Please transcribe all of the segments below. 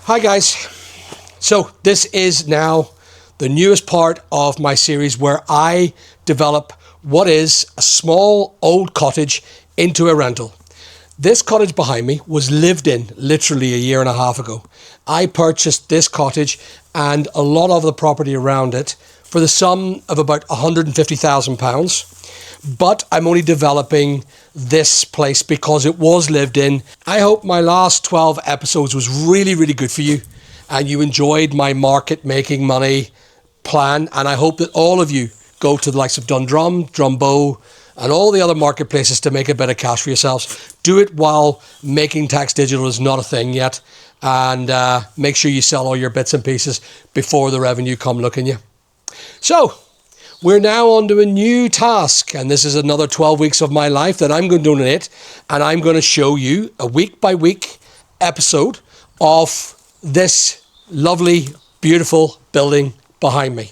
Hi guys, so this is now the newest part of my series where I develop what is a small old cottage into a rental. This cottage behind me was lived in literally a year and a half ago. I purchased this cottage and a lot of the property around it for the sum of about £150,000. But I'm only developing this place because it was lived in. I hope my last 12 episodes was really good for you and you enjoyed my market making money plan, and I hope that all of you go to the likes of Dundrum, Drumbo and all the other marketplaces to make a bit of cash for yourselves. Do it while making tax digital is not a thing yet, and make sure you sell all your bits and pieces before the revenue come looking you. So we're now on to a new task, and this is another 12 weeks of my life that I'm going to donate, and I'm going to show you a week by week episode of this lovely, beautiful building behind me.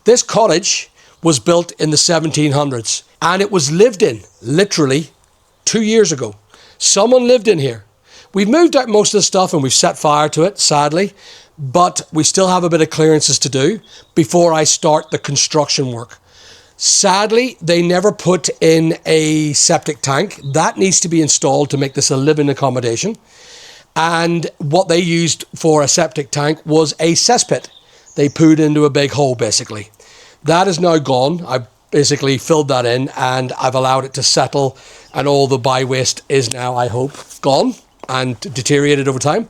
This cottage was built in the 1700s, and it was lived in literally 2 years ago. Someone lived in here. We've moved out most of the stuff and we've set fire to it, sadly, but we still have a bit of clearances to do before I start the construction work. Sadly, they never put in a septic tank. That needs to be installed to make this a living accommodation. And what they used for a septic tank was a cesspit. They pooed into a big hole, basically. That is now gone. I basically filled that in and I've allowed it to settle, and all the by-waste is now, I hope, gone and deteriorated over time.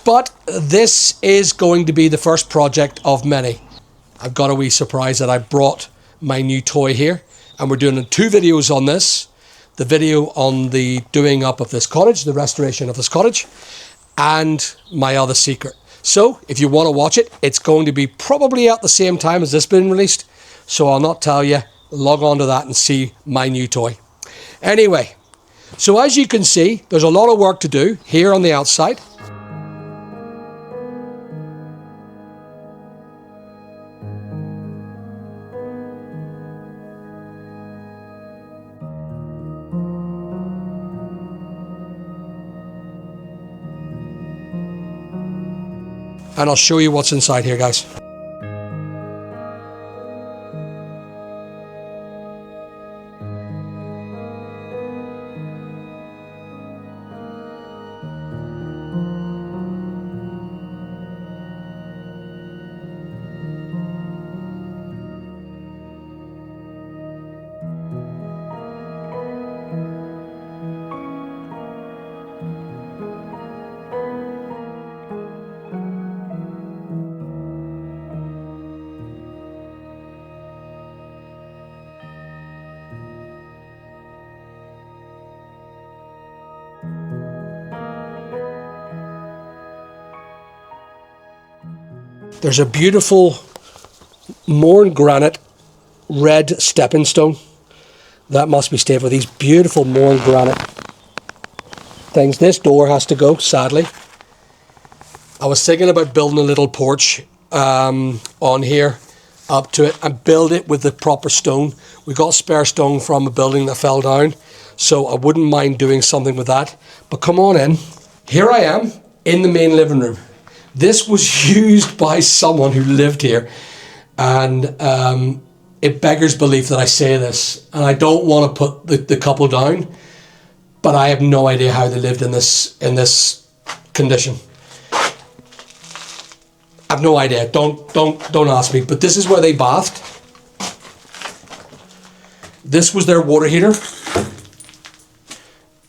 But this is going to be the first project of many. I've got a wee surprise that I brought my new toy here, and we're doing 2 videos on this. The video on the doing up of this cottage, the restoration of this cottage, and my other secret. So if you want to watch it, it's going to be probably at the same time as this being released. So I'll not tell you, log on to that and see my new toy. Anyway, so as you can see, there's a lot of work to do here on the outside. And I'll show you what's inside here, guys. There's a beautiful Mourne granite red stepping stone. That must be stayed for these beautiful Mourne granite things. This door has to go, sadly. I was thinking about building a little porch on here up to it and build it with the proper stone. We got spare stone from a building that fell down, so I wouldn't mind doing something with that. But come on in. Here I am in the main living room. This was used by someone who lived here, and it beggars belief that I say this, and I don't want to put the couple down, but I have no idea how they lived in this condition. I've no idea. Don't ask me. But this is where they bathed. This was their water heater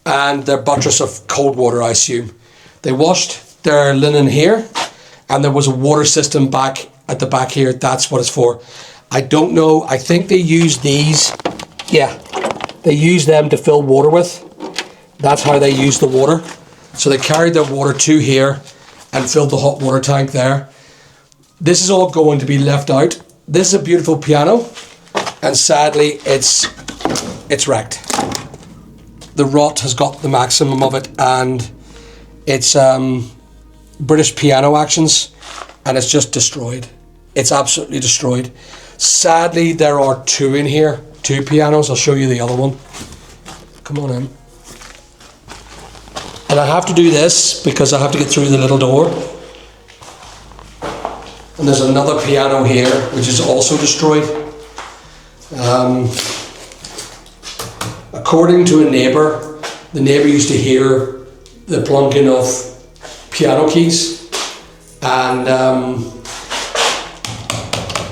and their buttress of cold water, I assume. They washed their linen here, and there was a water system back at the back here. That's what it's for. I don't know. I think they use these. Yeah, they use them to fill water with. That's how they use the water. So they carried their water to here and filled the hot water tank there. This is all going to be left out. This is a beautiful piano, and sadly it's wrecked. The rot has got the maximum of it, and it's British piano actions, and it's just destroyed. It's absolutely destroyed. Sadly, there are 2 in here, 2 pianos. I'll show you the other one. Come on in. And I have to do this because I have to get through the little door. And there's another piano here, which is also destroyed. According to a neighbour, the neighbour used to hear the plunking of piano keys, and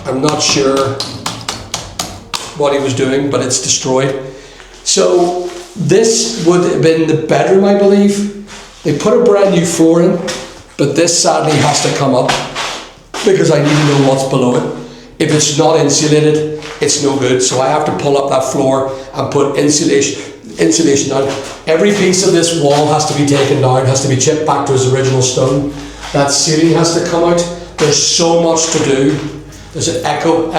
I'm not sure what he was doing, but it's destroyed. So this would have been the bedroom, I believe. They put a brand new floor in, but this sadly has to come up because I need to know what's below it. If it's not insulated, it's no good. So I have to pull up that floor and put insulation down. Every piece of this wall has to be taken down, has to be chipped back to its original stone. That ceiling has to come out. There's so much to do. There's an echo.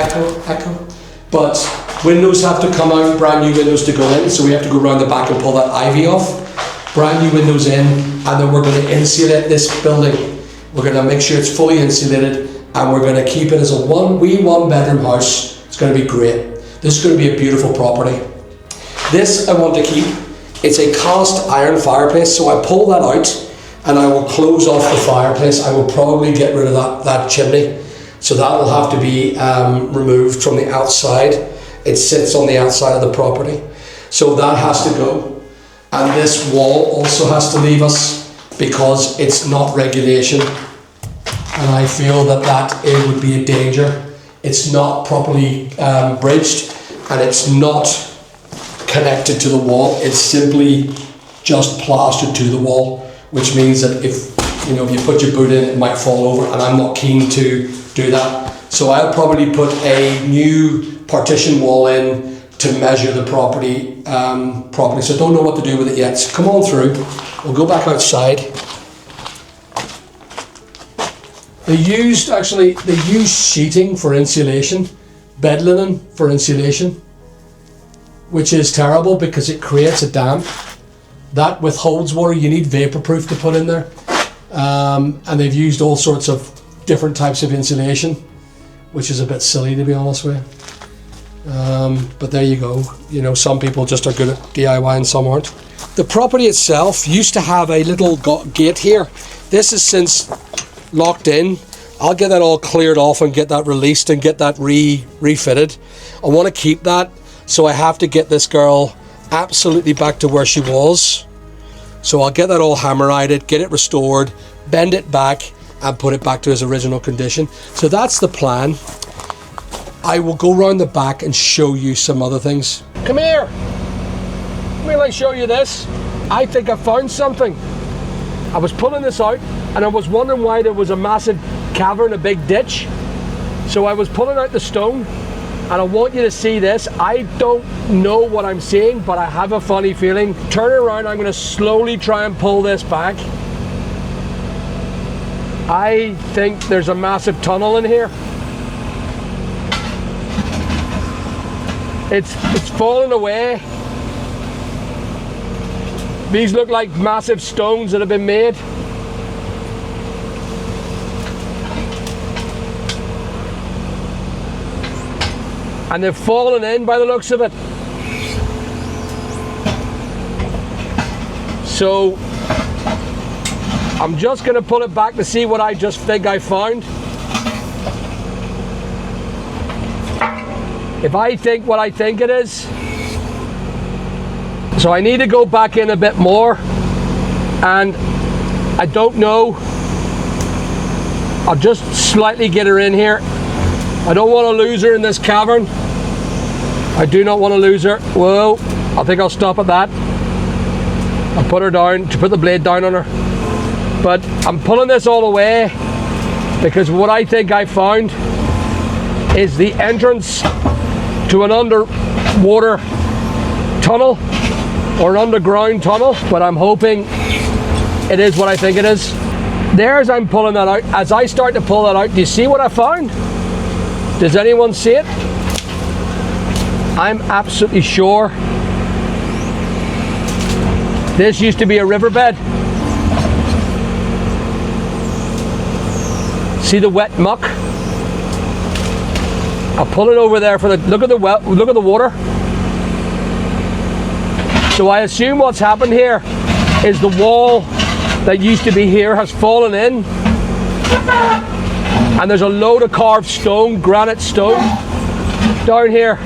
But windows have to come out, brand new windows to go in, so we have to go around the back and pull that ivy off. Brand new windows in, and then we're going to insulate this building. We're going to make sure it's fully insulated, and we're going to keep it as a one bedroom house. It's going to be great. This is going to be a beautiful property. This I want to keep. It's a cast iron fireplace, so I pull that out and I will close off the fireplace. I will probably get rid of that chimney. So that will have to be removed from the outside. It sits on the outside of the property. So that has to go. And this wall also has to leave us because it's not regulation. And I feel that it would be a danger. It's not properly bridged, and it's not connected to the wall. It's simply just plastered to the wall, which means that if you put your boot in, it might fall over, and I'm not keen to do that. So I'll probably put a new partition wall in to measure the property properly. So I don't know what to do with it yet. So come on through. We'll go back outside. They used sheeting for insulation, bed linen for insulation, which is terrible because it creates a damp. That withholds water. You need vaporproof to put in there. And they've used all sorts of different types of insulation, which is a bit silly, to be honest with you. But there you go. Some people just are good at DIY and some aren't. The property itself used to have a little gate here. This is since locked in. I'll get that all cleared off and get that released and get that refitted. I want to keep that, so I have to get this girl absolutely back to where she was. So I'll get that all hammerized, get it restored, bend it back, and put it back to its original condition. So that's the plan. I will go round the back and show you some other things. Come here. Let me show you this. I think I found something. I was pulling this out and I was wondering why there was a massive cavern, a big ditch. So I was pulling out the stone, and I want you to see this. I don't know what I'm seeing, but I have a funny feeling. Turn it around. I'm going to slowly try and pull this back. I think there's a massive tunnel in here. It's fallen away. These look like massive stones that have been made. And they've fallen in by the looks of it. So I'm just going to pull it back to see what I just think I found. If I think what I think it is. So I need to go back in a bit more, and I don't know. I'll just slightly get her in here. I don't want to lose her in this cavern. I do not want to lose her. Whoa, I think I'll stop at that. I'll put her down, to put the blade down on her. But I'm pulling this all away because what I think I found is the entrance to an underwater tunnel or an underground tunnel, but I'm hoping it is what I think it is. There's, I'm pulling that out. As I start to pull that out, do you see what I found? Does anyone see it? I'm absolutely sure this used to be a riverbed. See the wet muck? I'll pull it over there for the look at the water. So I assume what's happened here is the wall that used to be here has fallen in. And there's a load of carved stone, granite stone, down here.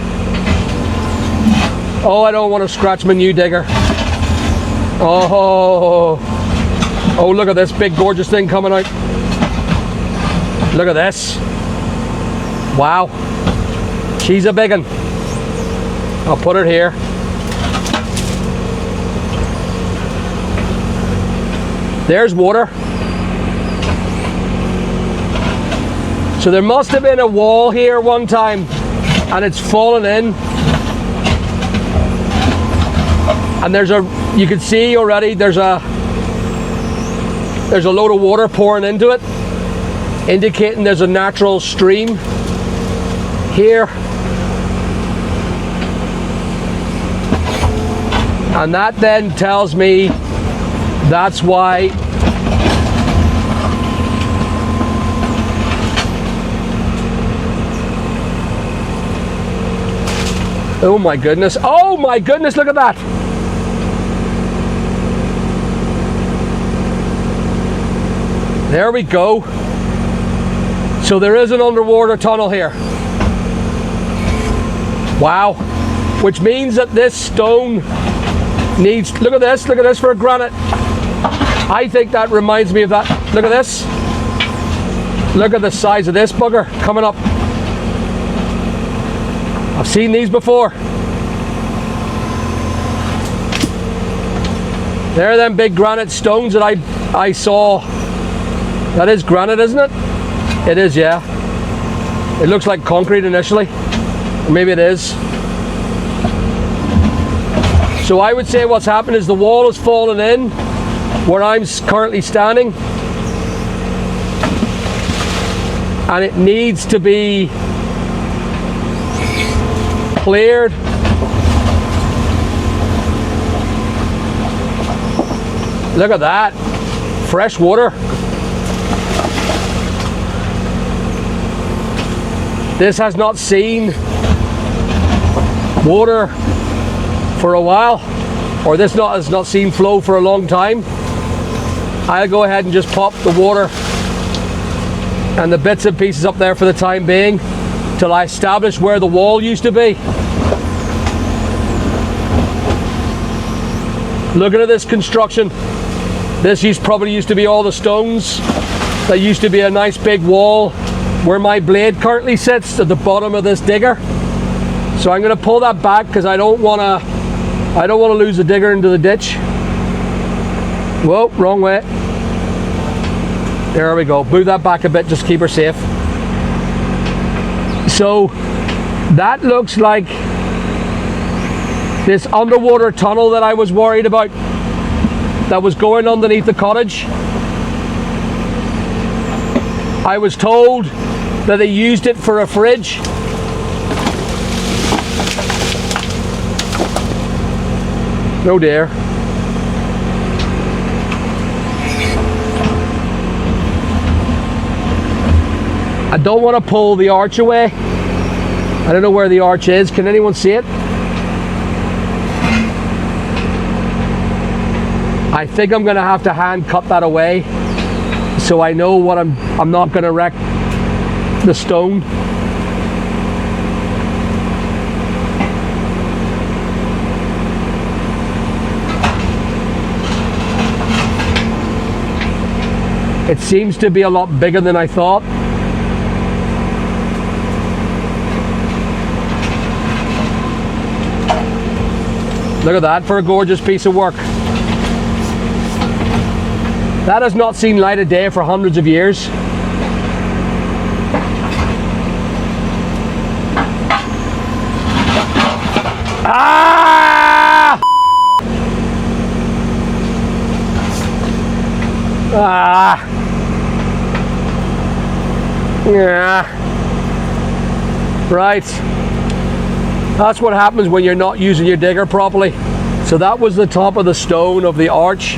Oh, I don't want to scratch my new digger. Oh, look at this big gorgeous thing coming out. Look at this. Wow. She's a big one. I'll put it here. There's water. So there must have been a wall here one time and it's fallen in. And you can see already there's a load of water pouring into it, indicating there's a natural stream here. And that then tells me that's why oh my goodness, look at that. There we go. So there is an underwater tunnel here. Wow. Which means that this stone needs, look at this for a granite. I think that reminds me of that. Look at this. Look at the size of this bugger coming up. I've seen these before. There are them big granite stones that I saw. That is granite, isn't it? It is, yeah. It looks like concrete initially. Or maybe it is. So I would say what's happened is the wall has fallen in where I'm currently standing. And it needs to be cleared. Look at that. Fresh water. This has not seen water for a while, or this has not seen flow for a long time. I'll go ahead and just pop the water and the bits and pieces up there for the time being till I establish where the wall used to be. Looking at this construction, this probably used to be all the stones. That used to be a nice big wall where my blade currently sits at the bottom of this digger. So I'm going to pull that back because I don't want to lose the digger into the ditch. Whoa, wrong way. There we go. Move that back a bit, just keep her safe. So that looks like this underwater tunnel that I was worried about, that was going underneath the cottage. I was told that they used it for a fridge. No dear. I don't want to pull the arch away. I don't know where the arch is. Can anyone see it? I think I'm going to have to hand cut that away so I know what I'm not going to wreck the stone. It seems to be a lot bigger than I thought. Look at that for a gorgeous piece of work. That has not seen light of day for hundreds of years. Ah! Ah! Yeah. Right. That's what happens when you're not using your digger properly. So that was the top of the stone of the arch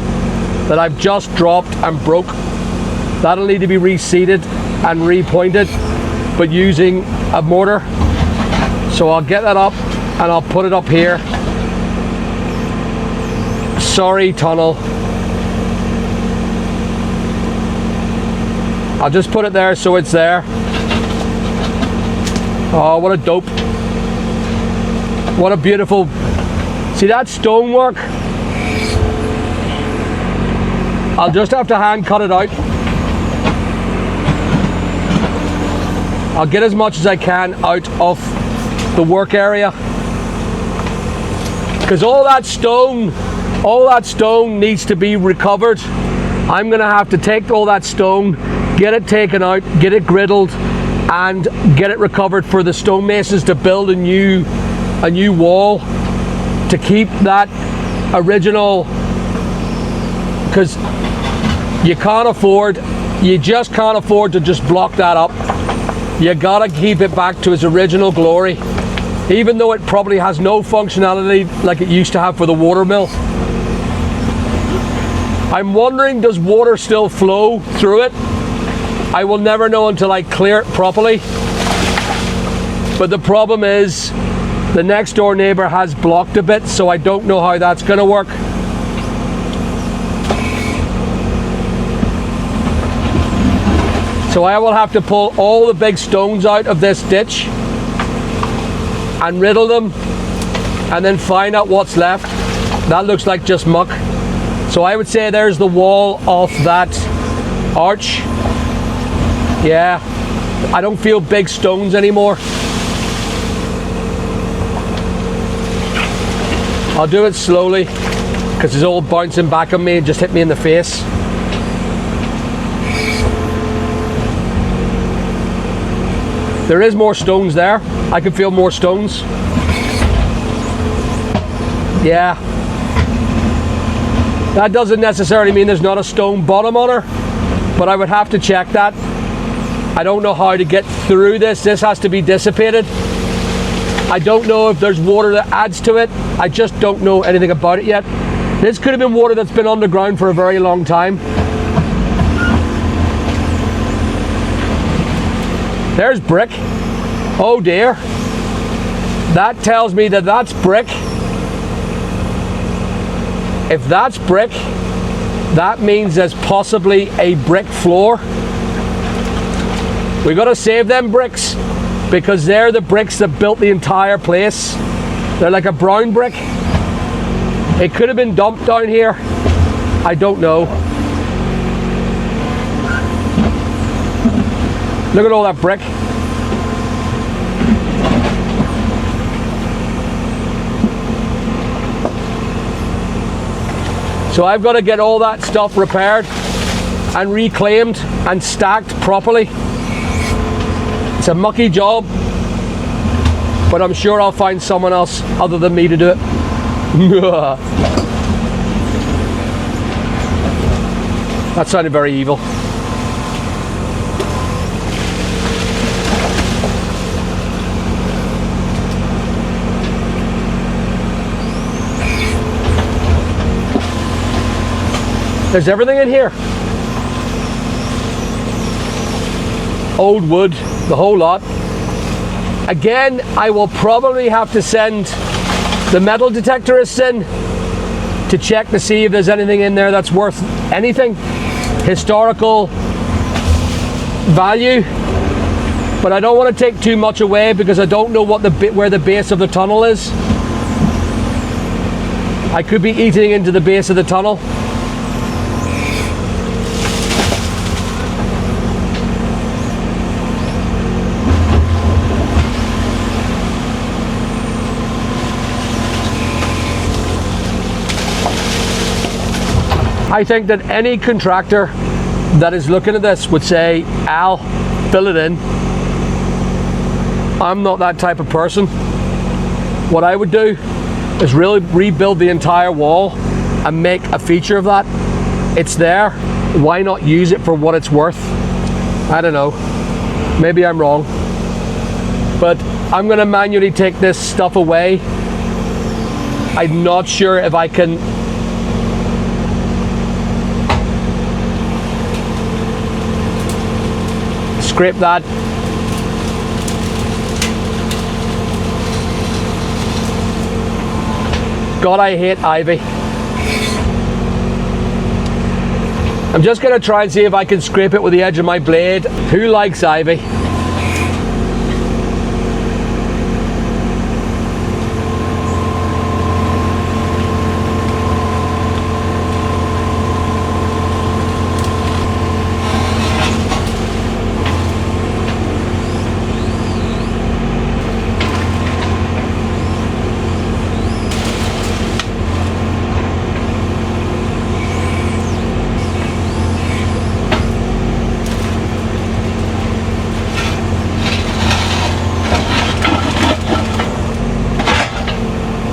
that I've just dropped and broke. That'll need to be reseated and repointed, but using a mortar. So I'll get that up and I'll put it up here. Sorry, tunnel. I'll just put it there so it's there. Oh, what a dope. What a beautiful... See that stonework? I'll just have to hand cut it out. I'll get as much as I can out of the work area. Because all that stone needs to be recovered. I'm gonna have to take all that stone, get it taken out, get it griddled, and get it recovered for the stonemasons to build a new wall to keep that original, because you just can't afford to just block that up. You gotta keep it back to its original glory, even though it probably has no functionality like it used to have for the water mill. I'm wondering, does water still flow through it? I will never know until I clear it properly. But the problem is, the next door neighbor has blocked a bit, so I don't know how that's gonna work. So I will have to pull all the big stones out of this ditch and riddle them and then find out what's left. That looks like just muck. So I would say there's the wall of that arch. Yeah, I don't feel big stones anymore. I'll do it slowly because it's all bouncing back on me and just hit me in the face. There is more stones there. I can feel more stones. Yeah. That doesn't necessarily mean there's not a stone bottom on her, but I would have to check that. I don't know how to get through this. This has to be dissipated. I don't know if there's water that adds to it. I just don't know anything about it yet. This could have been water that's been underground for a very long time. There's brick. Oh dear. That tells me that that's brick. If that's brick, that means there's possibly a brick floor. We gotta save them bricks because they're the bricks that built the entire place. They're like a brown brick. It could have been dumped down here. I don't know. Look at all that brick. So I've got to get all that stuff repaired and reclaimed and stacked properly. It's a mucky job, but I'm sure I'll find someone else other than me to do it. That sounded very evil. There's everything in here. Old wood, the whole lot. Again, I will probably have to send the metal detectorists in to check to see if there's anything in there that's worth anything, historical value. But I don't want to take too much away because I don't know what where the base of the tunnel is. I could be eating into the base of the tunnel. I think that any contractor that is looking at this would say, Al, fill it in. I'm not that type of person. What I would do is really rebuild the entire wall and make a feature of that. It's there. Why not use it for what it's worth? I don't know. Maybe I'm wrong. But I'm going to manually take this stuff away. I'm not sure if I can scrape that. God, I hate ivy. I'm just going to try and see if I can scrape it with the edge of my blade. Who likes ivy?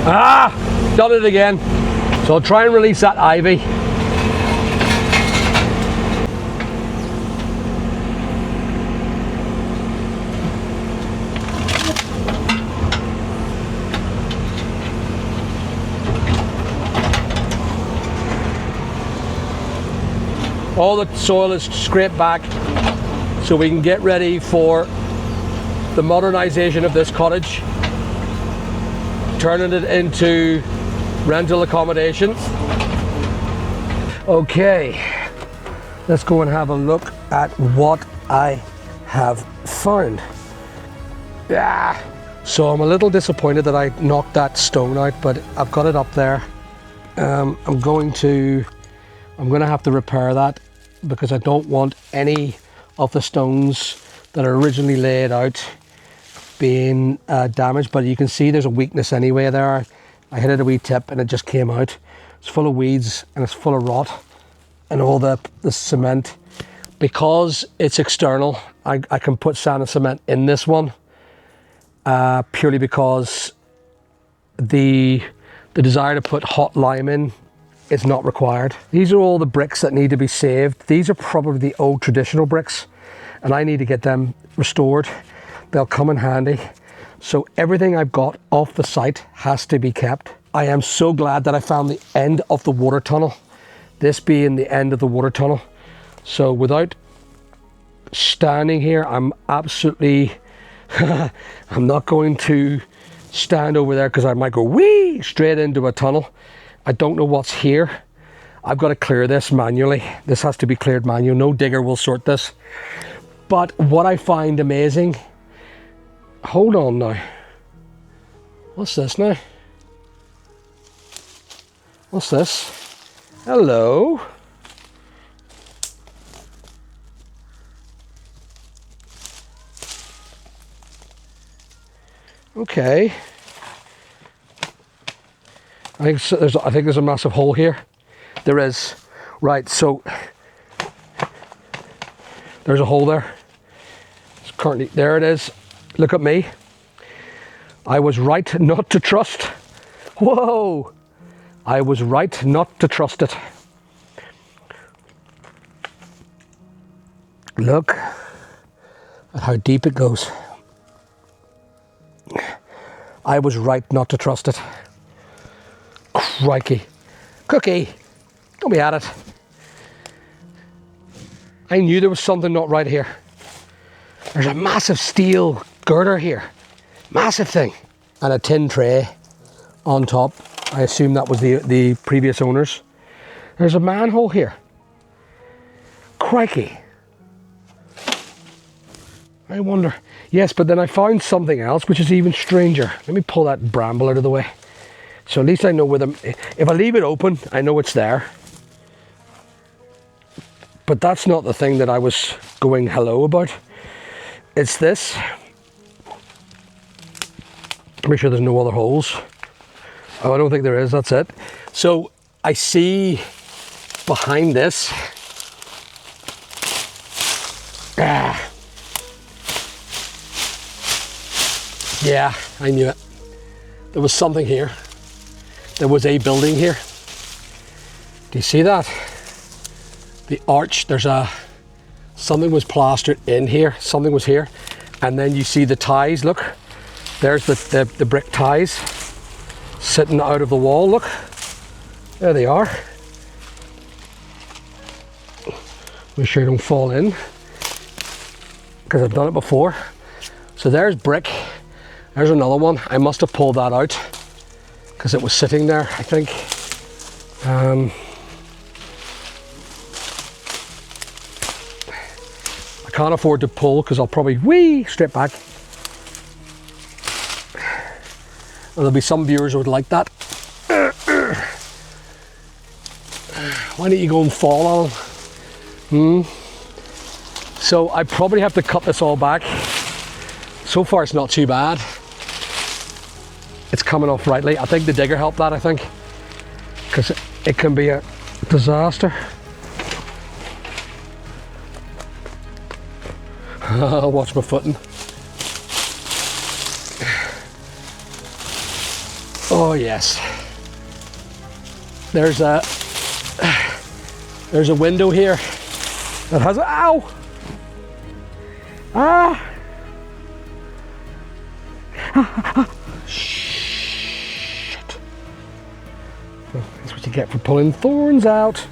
Ah, done it again. So I'll try and release that ivy. All the soil is scraped back so we can get ready for the modernization of this cottage, turning it into rental accommodation. Okay, let's go and have a look at what I have found. Yeah. So I'm a little disappointed that I knocked that stone out, but I've got it up there. I'm going to have to repair that because I don't want any of the stones that are originally laid out being damaged. But you can see there's a weakness anyway there. I hit it a wee tip and it just came out. It's full of weeds and it's full of rot and all the cement. Because it's external, I can put sand and cement in this one purely because the desire to put hot lime in is not required. These are all the bricks that need to be saved. These are probably the old traditional bricks and I need to get them restored. They'll come in handy. So everything I've got off the site has to be kept. I am so glad that I found the end of the water tunnel, this being the end of the water tunnel. So without standing here, I'm absolutely, I'm not going to stand over there because I might go wee straight into a tunnel. I don't know what's here. I've got to clear this manually. This has to be cleared manually. No digger will sort this. But what I find amazing, hold on now. What's this now? What's this? Hello. Okay. I think there's a massive hole here. There is. Right, so there's a hole there. It's currently, there it is. Look at me. I was right not to trust. Whoa! I was right not to trust it. Look at how deep it goes. I was right not to trust it. Crikey. Cookie, don't be at it. I knew there was something not right here. There's a massive steel girder here. Massive thing. And a tin tray on top. I assume that was the previous owners. There's a manhole here. Crikey. I wonder. Yes, but then I found something else which is even stranger. Let me pull that bramble out of the way. So at least I know where if I leave it open, I know it's there. But that's not the thing that I was going hello about. It's this. Make sure there's no other holes. Oh, I don't think there is, that's it. So I see behind this. Yeah, I knew it. There was something here. There was a building here. Do you see that? The arch, something was plastered in here, something was here. And then you see the ties, look. There's the brick ties sitting out of the wall, look. There they are. Make sure you don't fall in, because I've done it before. So there's brick. There's another one. I must have pulled that out because it was sitting there, I think. can't afford to pull because I'll probably whee straight back. And there'll be some viewers who would like that. Why don't you go and fall on them? So I probably have to cut this all back. So far it's not too bad. It's coming off rightly. I think the digger helped that, I think. Because it can be a disaster. I'll watch my footing. Oh yes. There's a window here that has ow! Ah! Shit. That's what you get for pulling thorns out.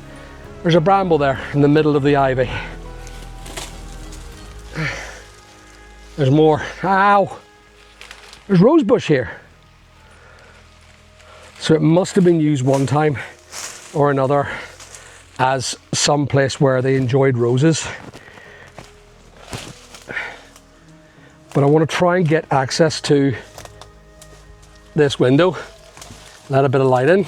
There's a bramble there in the middle of the ivy. There's more. Ow! There's rosebush here. So it must have been used one time or another as some place where they enjoyed roses. But I want to try and get access to this window, let a bit of light in.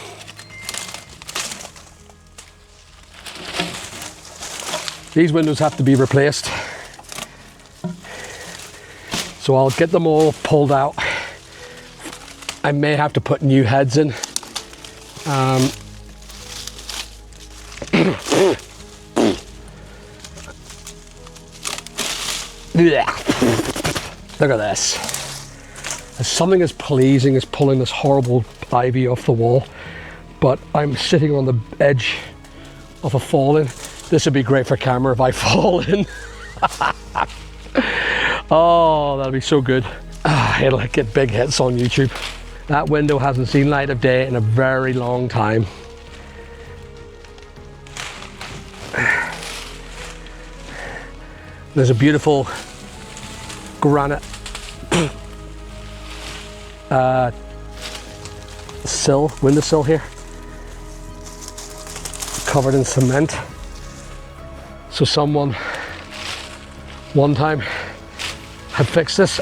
These windows have to be replaced. So I'll get them all pulled out. I may have to put new heads in. Look at this. There's something as pleasing as pulling this horrible ivy off the wall, but I'm sitting on the edge of a fall in. This would be great for camera if I fall in. Oh, that'll be so good. It'll get big hits on YouTube. That window hasn't seen light of day in a very long time. There's a beautiful granite windowsill here, covered in cement. So someone one time had fixed this.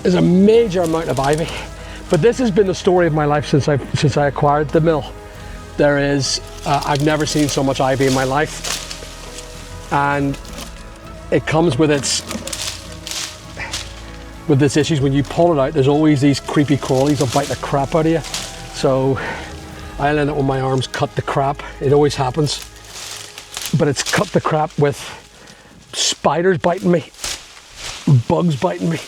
There's a major amount of ivy, but this has been the story of my life since I acquired the mill. There is, I've never seen so much ivy in my life, and it comes with this issues. When you pull it out, there's always these creepy crawlies that bite the crap out of you. So I'll end up with my arms cut the crap. It always happens, but it's cut the crap with spiders biting me, bugs biting me,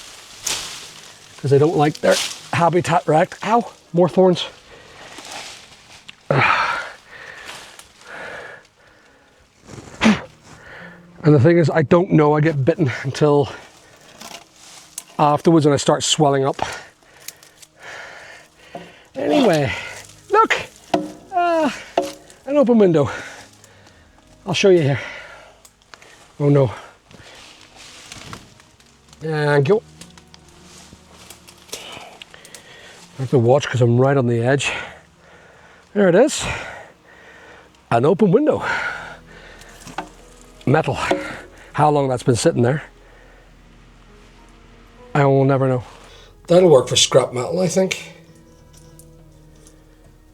because they don't like their habitat wrecked. Ow, more thorns. And the thing is, I don't know I get bitten until afterwards when I start swelling up. Anyway, look, an open window. I'll show you here. Oh no. Thank you. I have to watch because I'm right on the edge. There it is. An open window. Metal. How long that's been sitting there, I will never know. That'll work for scrap metal, I think.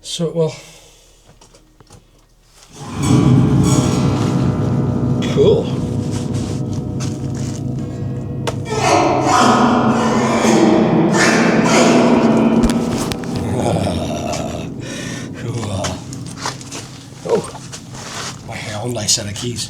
So it will. Cool. Cool. Oh, my Hyundai set of keys.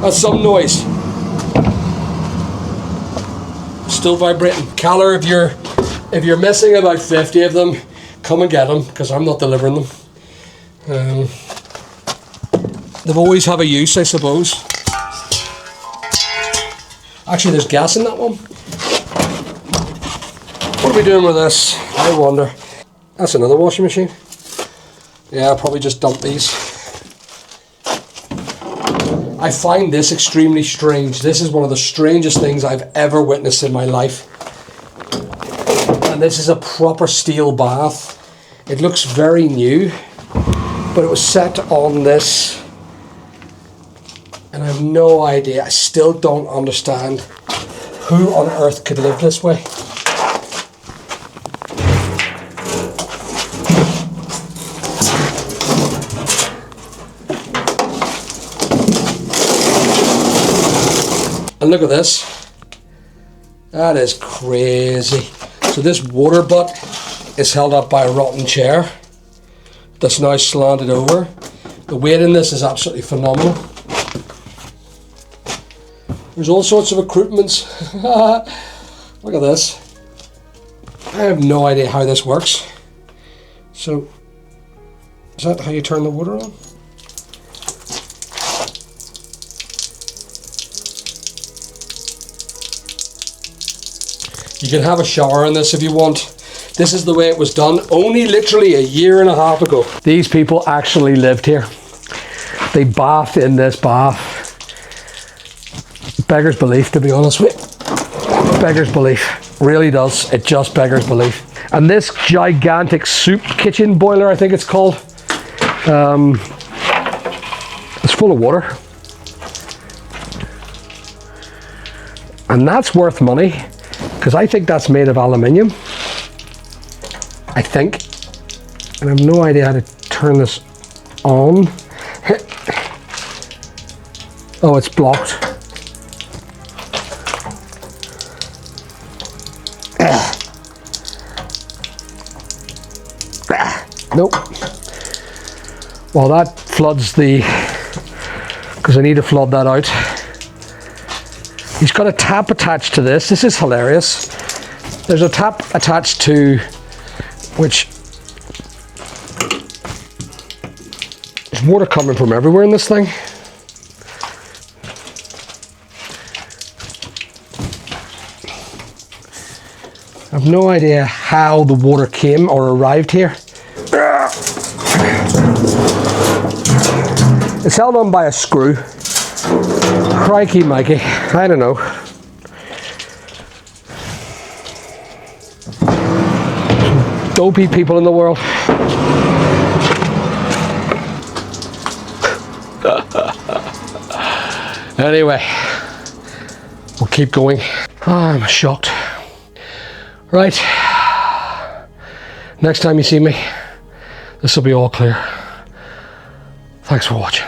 That's some noise. still vibrating. Caller, if you're missing about 50 of them, come and get them, because I'm not delivering them. They've always have a use, I suppose. Actually, there's gas in that one. What are we doing with this? I wonder. That's another washing machine. Yeah, I'll probably just dump these. I find this extremely strange. This is one of the strangest things I've ever witnessed in my life. And this is a proper steel bath. It looks very new, but it was set on this. And I have no idea. I still don't understand who on earth could live this way. And look at this. That is crazy. So this water butt is held up by a rotten chair that's now slanted over. The weight in this is absolutely phenomenal. There's all sorts of equipments. Look at this. I have no idea how this works. So, is that how you turn the water on? You can have a shower in this if you want. This is the way it was done only literally a year and a half ago. These people actually lived here. They bathed in this bath. Beggars belief, to be honest with you. Beggars belief. Really does. It just beggars belief. And this gigantic soup kitchen boiler, I think it's called, it's full of water. And that's worth money. Because I think that's made of aluminium. I think. And I have no idea how to turn this on. Oh, it's blocked. Nope. Well, that floods the... because I need to flood that out. He's got a tap attached to this. This is hilarious. There's a tap attached to which there's water coming from everywhere in this thing. I have no idea how the water came or arrived here. It's held on by a screw. Crikey Mikey, I don't know. Dopey people in the world. Anyway, we'll keep going. Oh, I'm shocked. Right, next time you see me, this will be all clear. Thanks for watching.